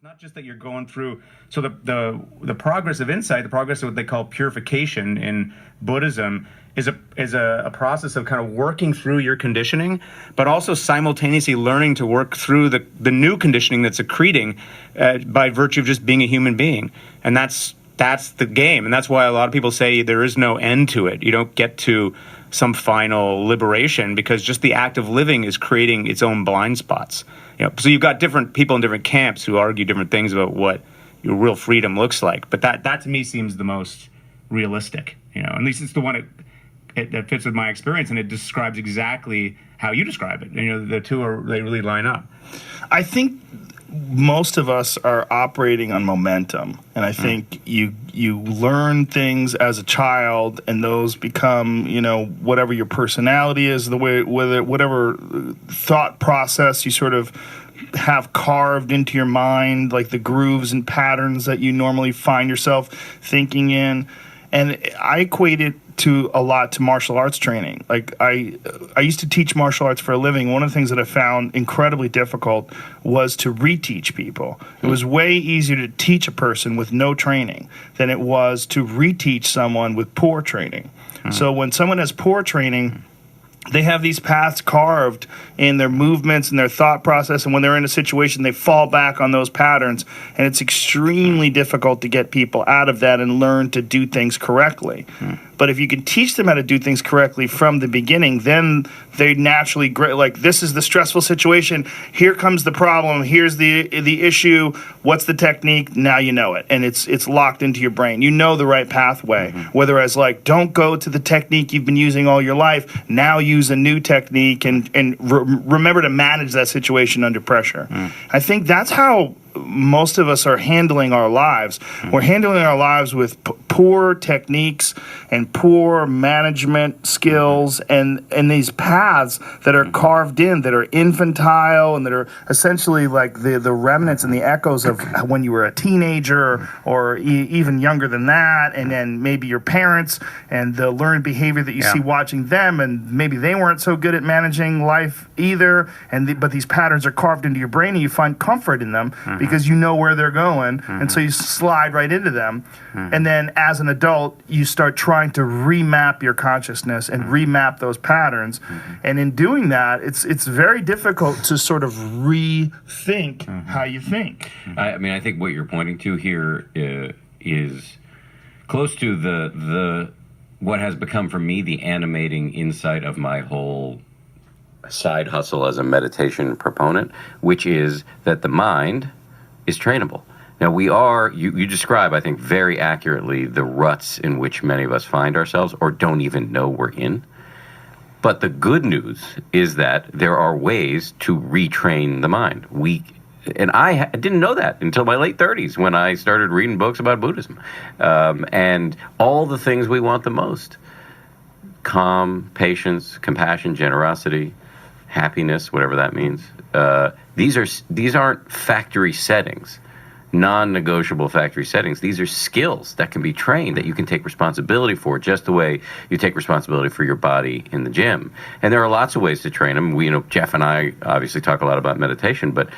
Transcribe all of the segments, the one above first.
Not just that you're going through, so the progress of insight, the progress of what they call purification in Buddhism is a process of kind of working through your conditioning, but also simultaneously learning to work through the new conditioning that's accreting by virtue of just being a human being. And that's the game. And that's why a lot of people say there is no end to it. You don't get to some final liberation, because just the act of living is creating its own blind spots. So you've got different people in different camps who argue different things about what your real freedom looks like. But that to me seems the most realistic. At least it's the one that fits with my experience, and it describes exactly how you describe it. The two they really line up. I think most of us are operating on momentum, and I think you learn things as a child, and those become whatever your personality is, the way whatever thought process you sort of have carved into your mind, like the grooves and patterns that you normally find yourself thinking in. And I equate it a lot to martial arts training. Like I used to teach martial arts for a living. One of the things that I found incredibly difficult was to reteach people. It was way easier to teach a person with no training than it was to reteach someone with poor training. So when someone has poor training, they have these paths carved in their movements and their thought process, and when they're in a situation, they fall back on those patterns, and it's extremely difficult to get people out of that and learn to do things correctly. But if you can teach them how to do things correctly from the beginning, then they naturally, like, this is the stressful situation, here comes the problem, here's the issue, what's the technique, now you know it, and it's locked into your brain. You know the right pathway, whether as like, don't go to the technique you've been using all your life, now use a new technique, and remember to manage that situation under pressure. I think that's how most of us are handling our lives. We're handling our lives with poor techniques and poor management skills, and these paths that are carved in, that are infantile, and that are essentially like the remnants and the echoes of when you were a teenager or even younger than that, and then maybe your parents and the learned behavior that you see watching them, and maybe they weren't so good at managing life either, but these patterns are carved into your brain, and you find comfort in them because you know where they're going, and so you slide right into them. And then as an adult, you start trying to remap your consciousness and remap those patterns. And in doing that, it's very difficult to sort of rethink how you think. I think what you're pointing to here is close to the what has become for me the animating insight of my whole side hustle as a meditation proponent, which is that the mind is trainable. Now, you describe, I think, very accurately the ruts in which many of us find ourselves or don't even know we're in. But the good news is that there are ways to retrain the mind. And I didn't know that until my late 30s when I started reading books about Buddhism. And all the things we want the most: calm, patience, compassion, generosity, happiness, whatever that means. These aren't factory settings, non-negotiable factory settings. These are skills that can be trained, that you can take responsibility for, just the way you take responsibility for your body in the gym. And there are lots of ways to train them. Jeff and I obviously talk a lot about meditation, but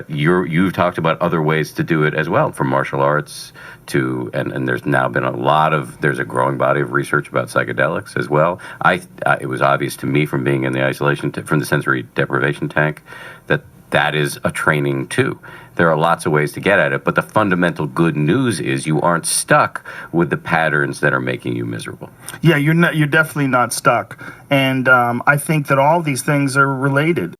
you've talked about other ways to do it as well, from martial arts to, and there's now been there's a growing body of research about psychedelics as well. It was obvious to me from being in the isolation, from the sensory deprivation tank, that is a training too. There are lots of ways to get at it, but the fundamental good news is you aren't stuck with the patterns that are making you miserable. Yeah, you're definitely not stuck. And I think that all these things are related.